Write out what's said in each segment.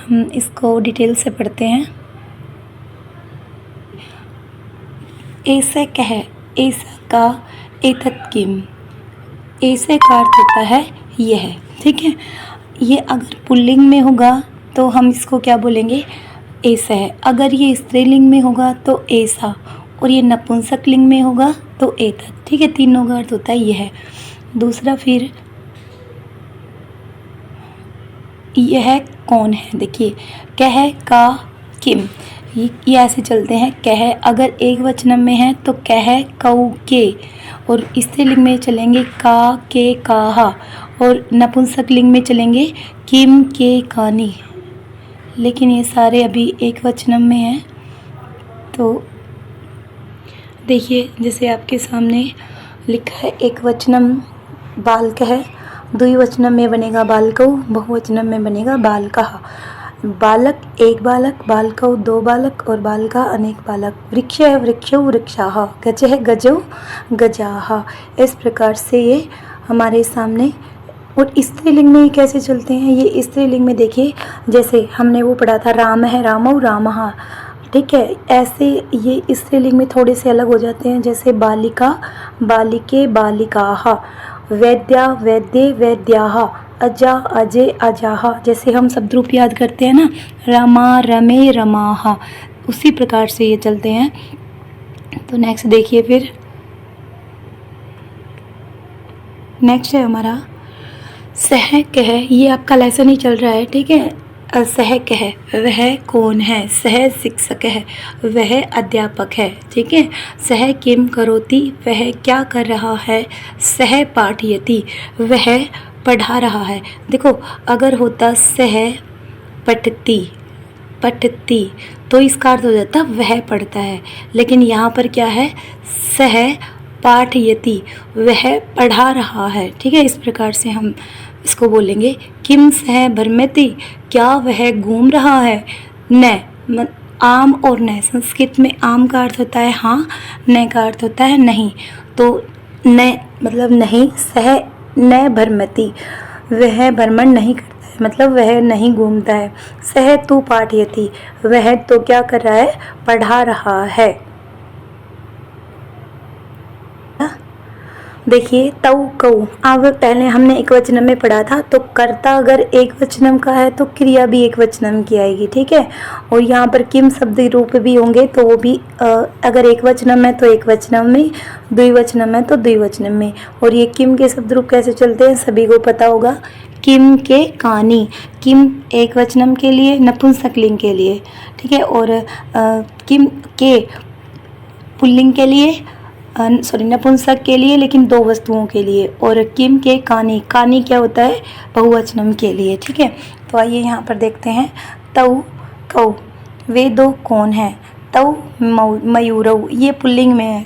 हम इसको डिटेल से पढ़ते हैं। ऐसे कह, ऐसा का, एतत् किम, ऐसे का अर्थ होता है यह। ठीक है, ये अगर पुल्लिंग में होगा तो हम इसको क्या बोलेंगे, ऐसा है। अगर ये स्त्रीलिंग में होगा तो ऐसा, और ये नपुंसक लिंग में होगा तो एतत्। ठीक है, तीनों का अर्थ होता है यह। दूसरा फिर यह कौन है, देखिए कह, का, किम, ये ऐसे चलते हैं। कह अगर एक वचन में है तो कह, कऊ, के, और स्त्रीलिंग में चलेंगे का, के, काहा, और नपुंसक लिंग में चलेंगे किम, के, कानी। लेकिन ये सारे अभी एक वचन में हैं। तो देखिए जैसे आपके सामने लिखा है, एक वचनम बालकः, द्विवचनम में बनेगा बालकौ, बहुवचनम में बनेगा बालकः। बालक एक बालक, बालकौ दो बालक, और बालका अनेक बालक। वृक्ष है वृक्षौ वृक्षाः, गज है गजौ गजाः। इस प्रकार से ये हमारे सामने। और स्त्रीलिंग में कैसे चलते हैं, ये स्त्रीलिंग में देखिए जैसे हमने वो पढ़ा था, राम है रामौ रामः। ठीक है, ऐसे ये स्त्रीलिंग में थोड़े से अलग हो जाते हैं, जैसे बालिका, बालिके, बालिकाः, वैद्या, वैद्ये, वैद्याः, अजा, अजय, अजाः। जैसे हम शब्द रूप याद करते हैं ना, रमा, रमे, रमाः, उसी प्रकार से ये चलते हैं। तो नेक्स्ट देखिए, फिर नेक्स्ट है हमारा सह कह। ये आपका लेसन ही चल रहा है। ठीक है, सह कह, वह कौन है, सह शिक्षक है, वह अध्यापक है। ठीक है, सह किम करोति, वह क्या कर रहा है, सह पाठयति, वह पढ़ा रहा है। देखो अगर होता सह पठती, पठती, तो इसका अर्थ हो जाता वह पढ़ता है। लेकिन यहाँ पर क्या है, सह पाठयति, वह पढ़ा रहा है। ठीक है, इस प्रकार से हम इसको बोलेंगे। किम सह भ्रमति, क्या वह घूम रहा है। न, आम और न, संस्कृत में आम का अर्थ होता है हाँ, न का अर्थ होता है नहीं। तो न मतलब नहीं, सह न भ्रमति, वह भ्रमण नहीं करता है, मतलब वह नहीं घूमता है। सह तु पाठयति, वह तो क्या कर रहा है, पढ़ा रहा है। देखिए तौ कऊ, अब पहले हमने एक वचन में पढ़ा था, तो कर्ता अगर एक वचनम का है तो क्रिया भी एक वचनम की आएगी। ठीक है, और यहाँ पर किम शब्द रूप भी होंगे, तो वो भी अगर एक वचनम है तो एक वचनम में, द्विवचनम है तो द्विवचनम में। और ये किम के शब्द रूप कैसे चलते हैं सभी को पता होगा, किम के कानी, किम एक वचनम के लिए, नपुंसक लिंग के लिए। ठीक है, और किम के पुल्लिंग के लिए, नपुंसक के लिए, लेकिन दो वस्तुओं के लिए। और किम के कानी, कानी क्या होता है, बहुवचनम के लिए। ठीक है, तो आइए यहाँ पर देखते हैं। तौ कौ, वे दो कौन है, तौ मयूरौ, ये पुल्लिंग में है।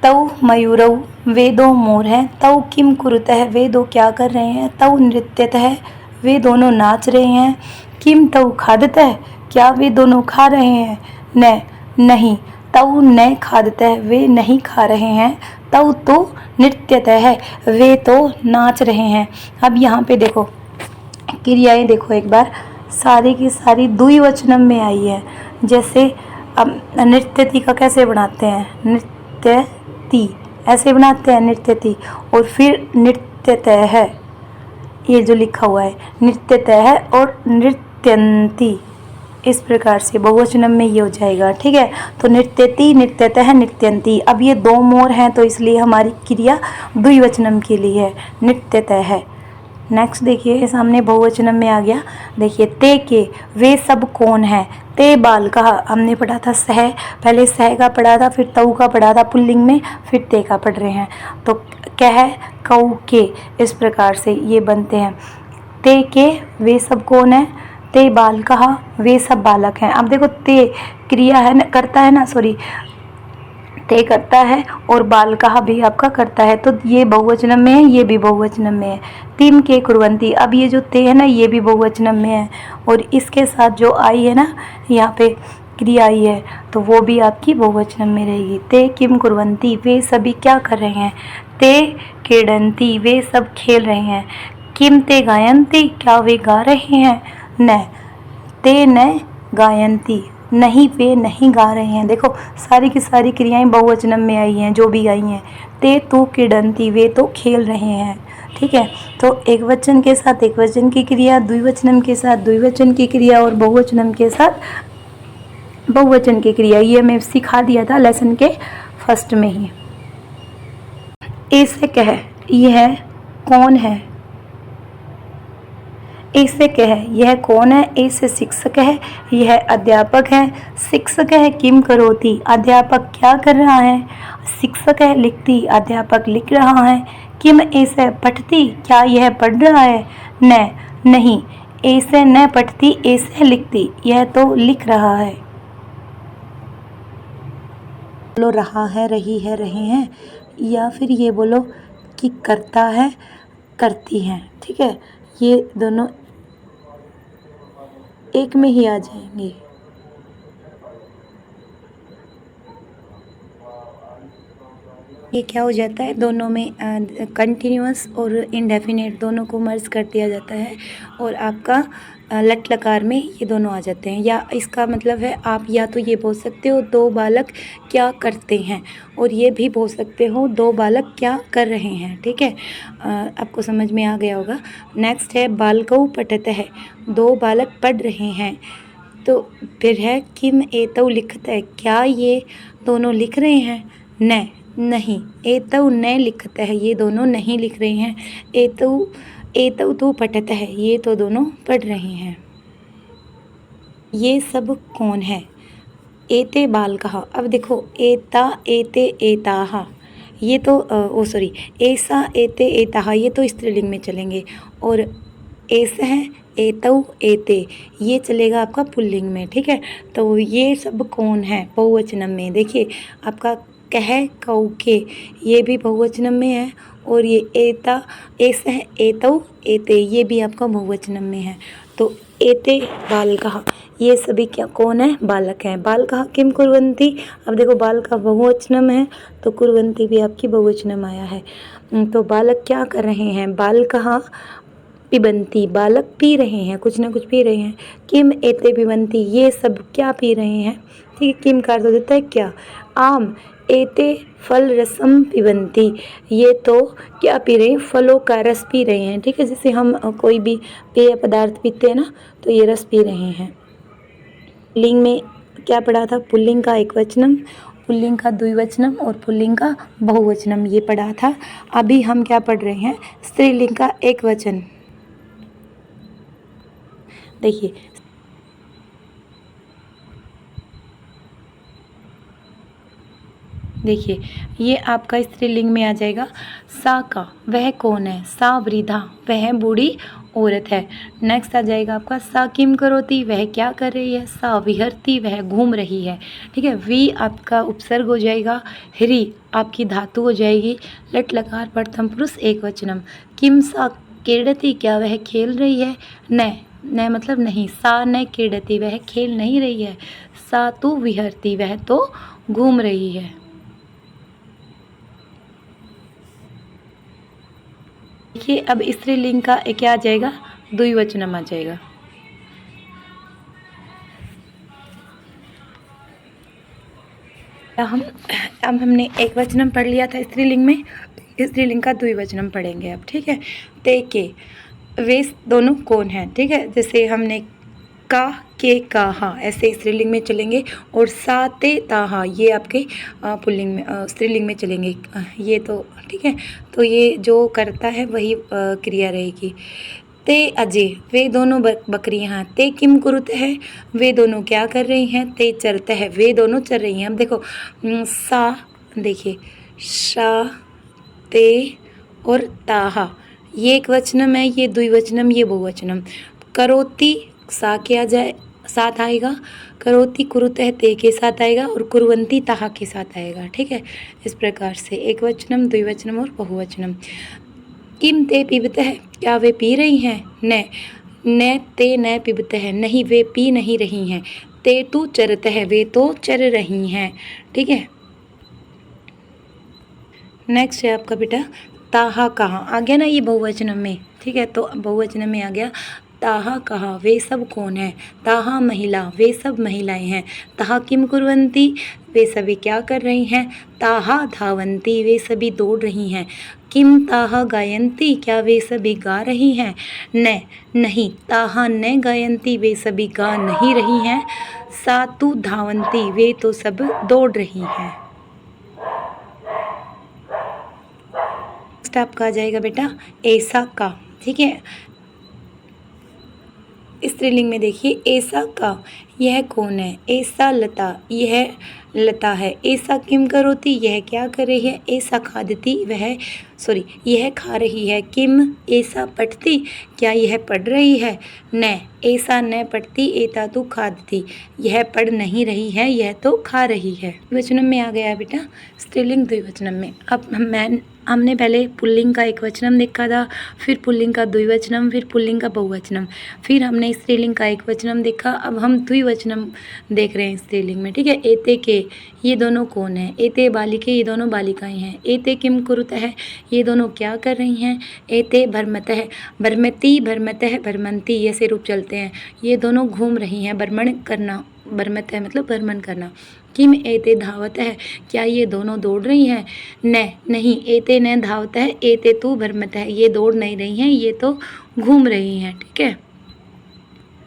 तौ मयूरौ, वे दो मोर हैं। तौ किम कुरुतः, वे दो क्या कर रहे हैं। तौ नृत्यतः, वे दोनों नाच रहे हैं। किम तौ खादतः, क्या वे दोनों खा रहे हैं। न, नहीं। तौ न खादतः, वे नहीं खा रहे हैं। तौ तो नृत्यतः, वे तो नाच रहे हैं। अब यहाँ पे देखो क्रियाएं, देखो एक बार, सारी की सारी द्विवचनम में आई है। जैसे अब नृत्यति का कैसे बनाते हैं, नृत्यति ऐसे बनाते हैं, नृत्यति, और फिर नृत्यतः है, ये जो लिखा हुआ है नृत्यतः है, और नृत्यन्ति, इस प्रकार से बहुवचनम में ये हो जाएगा। ठीक है, तो नृत्यति, नृत्यतः, नृत्यन्ति। अब ये दो मोर हैं तो इसलिए हमारी क्रिया द्विवचनम के लिए है, नृत्यतः है। नेक्स्ट देखिए, सामने बहुवचनम में आ गया। देखिए ते के, वे सब कौन है। ते बालका, हमने पढ़ा था सह, पहले सह का पढ़ा था, फिर तऊ का पढ़ा था पुल्लिंग में, फिर ते का पढ़ रहे हैं। तो कह, कऊ, के, इस प्रकार से ये बनते हैं। ते के, वे सब कौन है। ते बालका, वे सब बालक हैं। अब देखो ते क्रिया है ना, करता है ना, सॉरी, ते करता है और बालका भी आपका करता है, तो ये बहुवचनम में है, ये भी बहुवचनम में है। तिम के कुर्वन्ति, अब ये जो ते है ना, ये भी बहुवचनम में है, और इसके साथ जो आई है ना यहाँ पे क्रिया आई है, तो वो भी आपकी बहुवचनम में रहेगी। ते किम कुर्वन्ति, वे सभी क्या कर रहे हैं। ते क्रीडन्ति, वे सब खेल रहे हैं। किम ते गायन्ति, क्या वे गा रहे हैं। न, ते न गायन्ति, नहीं वे नहीं गा रहे हैं। देखो सारी की सारी क्रियाएं बहुवचन में आई हैं, जो भी आई हैं। ते तू क्रीडन्ति, वे तो खेल रहे हैं। ठीक है, तो एक वचन के साथ एक वचन की क्रिया, द्विवचनम के साथ द्विवचन की क्रिया और बहुवचनम के साथ बहुवचन की क्रिया, ये मैं सिखा दिया था लेसन के फर्स्ट में ही। ए से कह, यह कौन है। ए से कह, यह कौन है। ए से शिक्षक है, यह अध्यापक है। शिक्षक है किम करोति, अध्यापक क्या कर रहा है। शिक्षक है लिखती, अध्यापक लिख रहा है। किम ए से पठती, क्या यह पढ़ रहा है। न नहीं, ए से न पठती, ए से लिखती, यह तो लिख रहा है। बोलो रहा है, रही है, रहे हैं, या फिर ये बोलो कि करता है, करती हैं। ठीक है, ये दोनों एक में ही आ जाएंगे। ये क्या हो जाता है, दोनों में कंटिन्यूअस और इनडेफिनेट दोनों को मर्ज कर दिया जाता है और आपका लट लकार में ये दोनों आ जाते हैं। या इसका मतलब है आप या तो ये बोल सकते हो दो बालक क्या करते हैं, और ये भी बोल सकते हो दो बालक क्या कर रहे हैं। ठीक है, आपको समझ में आ गया होगा। नेक्स्ट है बालकौ पठतः है, दो बालक पढ़ रहे हैं। तो फिर है किम एतौ लिखतः है, क्या ये दोनों लिख रहे हैं। न नहीं, एतौ न लिखतः है, ये दोनों नहीं लिख रहे हैं। एतौ तो पठतः है, ये तो दोनों पढ़ रहे हैं। ये सब कौन है। एते बालकः, अब देखो एता एते एताः, ये तो सॉरी, ऐसा एते एताः, ये तो स्त्रीलिंग में चलेंगे। और ऐसा है एतौ एते, ये चलेगा आपका पुल्लिंग में। ठीक है, तो ये सब कौन है बहुवचन में। देखिए आपका कह कौ के, ये भी बहुवचन में है। और ये एता ऐसा है एतौ एते, ये भी आपका बहुवचन में है। तो एते बालकः, ये सभी क्या कौन है, बालक हैं। बालकः किम कुर्वन्ति, अब देखो बालकः बहुवचनम है तो कुर्वन्ति भी आपकी बहुवचनम आया है। तो बालक क्या कर रहे हैं, बालकः पिबन्ति, बालक पी रहे हैं, कुछ ना कुछ पी रहे हैं। किम एते पिबन्ति, ये सब क्या पी रहे हैं। ठीक है, किम का अर्थ हो जाता है क्या। आम एते फल रसम पिबन्ति, ये तो क्या पी रहे हैं, फलों का रस पी रहे हैं। ठीक है, जैसे हम कोई भी पेय पदार्थ पीते हैं ना, तो ये रस पी रहे हैं। लिंग में क्या पढ़ा था, पुल्लिंग का एक वचनम, पुल्लिंग का द्विवचनम और पुल्लिंग का बहुवचनम, ये पढ़ा था। अभी हम क्या पढ़ रहे हैं, स्त्रीलिंग का एक वचन। देखिए देखिए ये आपका स्त्रीलिंग में आ जाएगा। सा का, वह कौन है। सा वृद्धा, वह बूढ़ी औरत है। नेक्स्ट आ जाएगा आपका सा किम करोति, वह क्या कर रही है। सा विहरती, वह घूम रही है। ठीक है, वी आपका उपसर्ग हो जाएगा, ह्री आपकी धातु हो जाएगी, लट लकार प्रथम पुरुष एक वचनम। किम सा क्रीडति, क्या वह खेल रही है। न मतलब नहीं, सा न क्रीडति, वह खेल नहीं रही है। सा तु विहरती, वह तो घूम रही है। देखिए अब स्त्रीलिंग का क्या आ जाएगा, द्विवचनम आ जाएगा। अब हमने एक वचनम पढ़ लिया था स्त्रीलिंग में, स्त्रीलिंग का द्विवचनम पढ़ेंगे अब। ठीक है, ते के, वे दोनों कौन हैं। ठीक है, जैसे हमने का के कहा, ऐसे स्त्रीलिंग में चलेंगे। और सा ते ताहा, ये आपके पुल्लिंग में स्त्रीलिंग में चलेंगे। ये तो ठीक है, तो ये जो करता है वही क्रिया रहेगी। ते अजय, वे दोनों बकरियां हैं। ते किम कुरुत है, वे दोनों क्या कर रही हैं। ते चरते हैं, वे दोनों चर रही हैं। अब देखो सा, देखिए शा ते और ताहा, ये एक वचनम है, ये द्विवचनम, ये बहुवचनम। करोती सा के आ जाए, साथ आएगा। करोती कुरुत है ते के साथ आएगा, और कुरवंती ताहा के साथ आएगा। ठीक है, इस प्रकार से एक वचनम, द्विवचनम और बहुवचनम। किम ते पीबत है, क्या वे पी रही हैं। न ते न पीबत है, नहीं वे पी नहीं रही हैं। ते तू चरत है, वे तो चर रही हैं। ठीक है, नेक्स्ट है आपका बेटा ताहा कहाँ, आ गया ना ये बहुवचन में। ठीक है, तो बहुवचन में आ गया ताहा कहा वे सब कौन है, ताहा महिला वे सब महिलाएं हैं, ताहा किम कुर्वन्ति वे सभी क्या कर रही हैं, ताहा धावन्ति वे सभी दौड़ रही हैं, किम ताहा गायन्ति क्या वे सभी गा रही हैं, न नहीं, ताहा न गायन्ति वे सभी गा नहीं रही हैं, सा तु धावन्ति वे तो सब दौड़ रही हैं। आपका आ जाएगा बेटा ऐसा का, ठीक है। स्त्रीलिंग में देखिए ऐसा का, यह कौन है, ऐसा लता, यह लता है, ऐसा किम करोती यह क्या कर रही है, ऐसा खादती यह खा रही है, किम ऐसा पढ़ती क्या यह पढ़ रही है, न ऐसा न पढ़ती एता तो खादती यह पढ़ नहीं रही है यह तो खा रही है। द्विवचनम में आ गया बेटा स्त्रीलिंग द्विवचनम में। अब हमने पहले पुल्लिंग का एकवचनम देखा था, फिर पुल्लिंग का द्विवचनम, फिर पुल्लिंग का बहुवचनम, फिर हमने स्त्रीलिंग का एकवचनम देखा। अब हम द्विवचनम देख रहे हैं स्त्रीलिंग में, ठीक है। एते के ये दोनों कौन है, एते बालिके ये दोनों बालिकाएं हैं, एते किम कुरुतः ये दोनों क्या कर रही हैं, एते भ्रमतः भ्रमति भ्रमतः भ्रमंती ये से रूप चलते हैं, ये दोनों घूम रही हैं, भ्रमण करना, भ्रमतः मतलब भ्रमण करना। किम एते धावतः क्या ये दोनों दौड़ रही हैं, न नहीं, एते न धावतः एते तु भ्रमतः ये दौड़ नहीं रही हैं ये तो घूम रही हैं, ठीक है।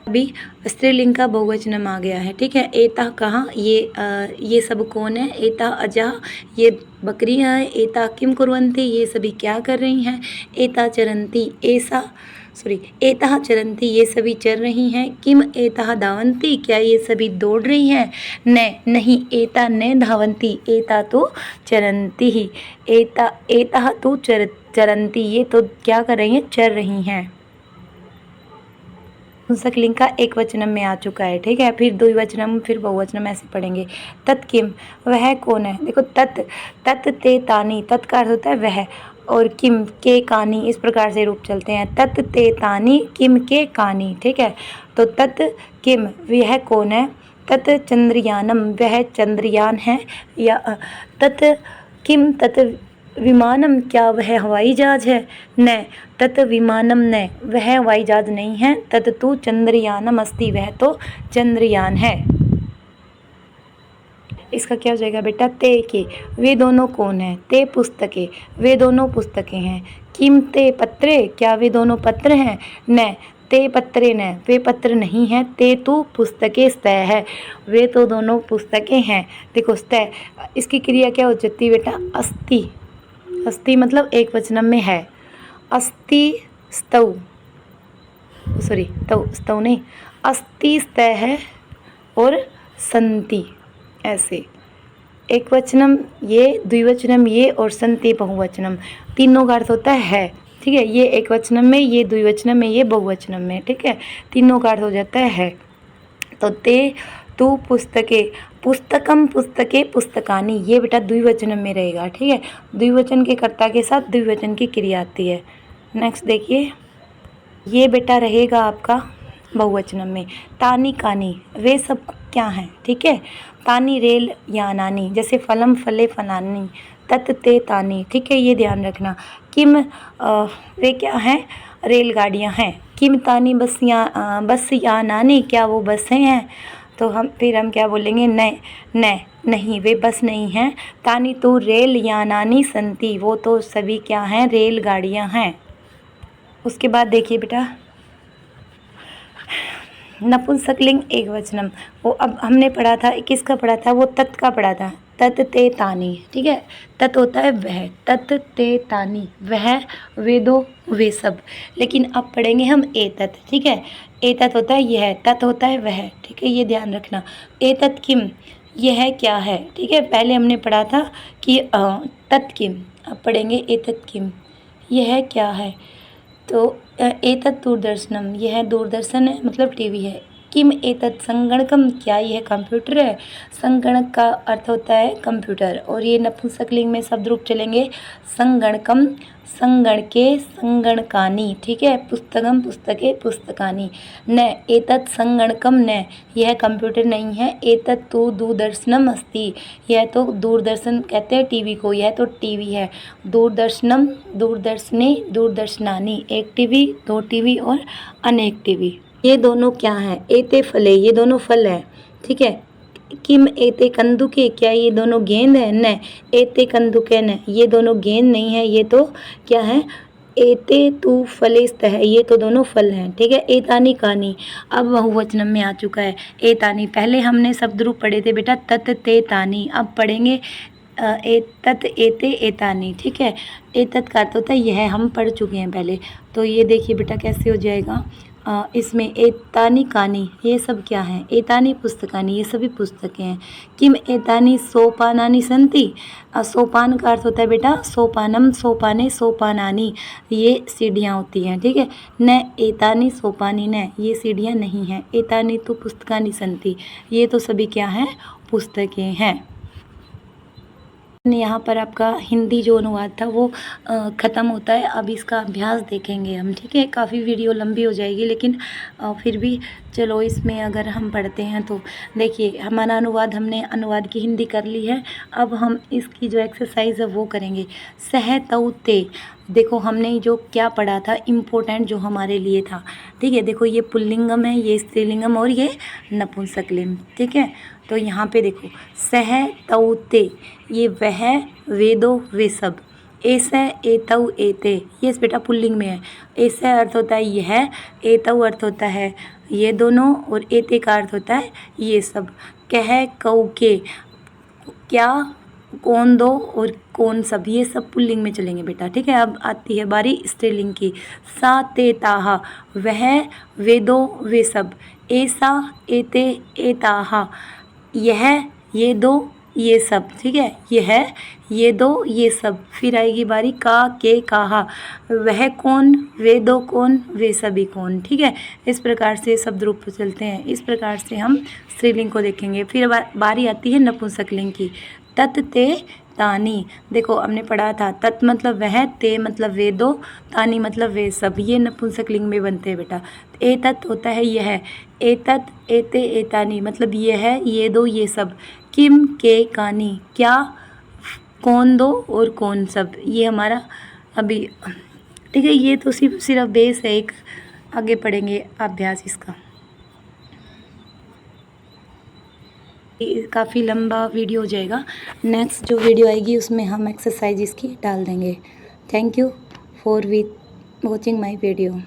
अभी स्त्रीलिंग का बहुवचनम आ गया है, ठीक है। एता कहाँ, ये सब कौन है, एता अजा ये बकरियां हैं, एता किम कुर्वन्ति ये सभी क्या कर रही हैं, एता चरन्ति एता चरन्ति ये सभी चल रही हैं, किम एता धावन्ति क्या ये सभी दौड़ रही हैं, न नहीं, एता न धावन्ति एता तो चरन्ति ही, एता तो चरन्ति ये तो क्या कर रही हैं, चल रही हैं। नपुंसकलिंग का एक वचनम में आ चुका है, ठीक है। फिर द्विवचनम फिर बहुवचनम ऐसे पढ़ेंगे। तत् किम वह कौन है, देखो तत् ते तानी, तत् का अर्थ होता है वह, और किम के कानी इस प्रकार से रूप चलते हैं, तत् ते तानी किम के कानी, ठीक है। तो तत् किम वह कौन है, तत् चंद्रयानम वह चंद्रयान है, या तत् किम तत् विमानम क्या वह हवाई जहाज है, न तत् विमानम न वह हवाई जहाज नहीं है, तत् तु चंद्रयानम अस्ति वह तो चंद्रयान है। इसका क्या हो जाएगा बेटा, ते के वे दोनों कौन हैं, ते पुस्तकें वे दोनों पुस्तकें हैं, किम ते पत्रे क्या वे दोनों पत्र हैं, न ते पत्रे न वे पत्र नहीं हैं, ते तु पुस्तकें स्तः है वे तो दोनों पुस्तकें हैं। देखो स्तः इसकी क्रिया क्या हो जाती है बेटा, अस्ति, अस्ति मतलब एक वचनम में है, अस्ति स्तौ स्तौ नहीं, अस्ति स्तः है और संति ऐसे, एक वचनम ये, द्विवचनम ये और संति बहुवचनम, तीनों का अर्थ होता है, ठीक है। ये एक वचनम में, ये द्विवचनम में, ये बहुवचनम में, ठीक है। तीनों का अर्थ हो जाता है। तो ते तू पुस्तकें, पुस्तकम पुस्तकें पुस्तकानी ये बेटा द्विवचनम में रहेगा, ठीक है। द्विवचन के कर्ता के साथ द्विवचन की क्रिया आती है। नेक्स्ट देखिए, ये बेटा रहेगा आपका बहुवचनम में। तानी कानी वे सब क्या हैं, ठीक है। तानी रेल यानानी, जैसे फलम फले फलानी, तत् ते तानी, ठीक है, ये ध्यान रखना। किम वे क्या हैं, रेलगाड़ियाँ हैं। किम तानी बस यानानी क्या वो बसें हैं, तो हम क्या बोलेंगे, नहीं वे बस नहीं हैं। तानी तो रेल यानानी संति वो तो सभी क्या हैं, रेलगाड़ियाँ हैं। उसके बाद देखिए बेटा नपुंसकलिंग एक वचनम, वो अब हमने पढ़ा था, किसका पढ़ा था, वो तत् का पढ़ा था, तत् ते तानी, ठीक है। तत् होता है वह, तत् ते तानी वह वे दो वे सब, लेकिन अब पढ़ेंगे हम एतत्, ठीक है। एतत् होता है यह, तत् होता है वह, ठीक है, ये ध्यान रखना। एतत् किम यह क्या है, ठीक है। पहले हमने पढ़ा था कि तत् किम, अब पढ़ेंगे एतत् किम यह क्या है। तो एतत् दूरदर्शनम यह दूरदर्शन है मतलब टीवी है, किम एतत् संगणकम, क्या यह कंप्यूटर है। संगणक का अर्थ होता है कंप्यूटर, और ये नपुंसकलिंग में शब्द रूप चलेंगे संगणकम, संगणके, संगणकानि, ठीक है। पुस्तकम, पुस्तके, पुस्तकानि। न एतत् संगणकम न, यह कंप्यूटर नहीं है। एतत् तु दूरदर्शनम अस्ति, यह तो दूरदर्शन कहते हैं टीवी को, यह तो टीवी है। दूरदर्शनम, दूरदर्शने, दूरदर्शनानि, एक टीवी, दो टीवी और अनेक टीवी। ये दोनों क्या हैं, एते फले, ये दोनों फल हैं, ठीक है। किम एते कंदुके, क्या ये दोनों गेंद है। न एते कंदुके न, ये दोनों गेंद नहीं है, ये तो क्या है, एते तु फलेस्तः, ये तो दोनों फल हैं, ठीक है। एतानी कानी, अब बहुवचन में आ चुका है। एतानी, पहले हमने शब्द रूप पढ़े थे बेटा तत ते तानी, अब पढ़ेंगे एतत एते एतानी, ठीक है। एतत का अर्थ होता है यह, हम पढ़ चुके हैं पहले। तो ये देखिए बेटा कैसे हो जाएगा, इसमें एतानी कानी, ये सब क्या है, एतानी पुस्तकानी, ये सभी पुस्तकें हैं। किम एतानी सोपानानि सन्ति, सोपान का अर्थ होता है बेटा सोपानम, सोपाने, सोपानानी, ये सीढ़ियाँ होती हैं, ठीक है। न एतानी सोपानी न, ये सीढ़ियाँ नहीं हैं। एतानी तो पुस्तकानि सन्ति, ये तो सभी क्या हैं, पुस्तकें हैं। यहाँ पर आपका हिंदी जो अनुवाद था वो ख़त्म होता है। अब इसका अभ्यास देखेंगे हम, ठीक है। काफ़ी वीडियो लंबी हो जाएगी, लेकिन फिर भी चलो इसमें अगर हम पढ़ते हैं तो देखिए हमारा अनुवाद, हमने अनुवाद की हिंदी कर ली है। अब हम इसकी जो एक्सरसाइज है वो करेंगे। सह तौ ते, देखो हमने जो क्या पढ़ा था इम्पोर्टेंट जो हमारे लिए था, ठीक है। देखो ये पुल्लिंगम है, ये स्त्रीलिंगम और ये नपुंसकलिंग, ठीक है। तो यहाँ पे देखो सह तौ ते, ये वह, वे दो, वे सब। ऐसे एतौ एते, ये बेटा पुल्लिंग में है। ऐसे अर्थ होता है यह, एतौ अर्थ होता है ये दोनों, और एते का अर्थ होता है ये सब। कह कौ के, क्या, कौन दो और कौन सब, ये सब पुल्लिंग में चलेंगे बेटा, ठीक है। अब आती है बारी स्त्रीलिंग की। सा ते ताहा, वह, वे दो, वे सब। ऐसा एते एताहा, यह, ये दो, ये सब, ठीक है। यह, ये दो, ये सब। फिर आएगी बारी का के काहा, वह कौन, वे दो कौन, वे सभी कौन, ठीक है। इस प्रकार से शब्द रूप चलते हैं। इस प्रकार से हम स्त्रीलिंग को देखेंगे। फिर बारी आती है नपुंसकलिंग की। तत ते तानी, देखो हमने पढ़ा था तत मतलब वह, ते मतलब वे दो, तानी मतलब वे सब, ये नपुंसकलिंग में बनते हैं बेटा। एतत होता है यह, एतत एते एतानी मतलब ये है, ये दो, ये सब। किम के कानी, क्या, कौन दो और कौन सब, ये हमारा अभी, ठीक है। ये तो सिर्फ बेस है, एक आगे पढ़ेंगे अभ्यास इसका। काफ़ी लंबा वीडियो हो जाएगा। नेक्स्ट जो वीडियो आएगी उसमें हम एक्सरसाइज इसकी डाल देंगे। Thank you for watching my video.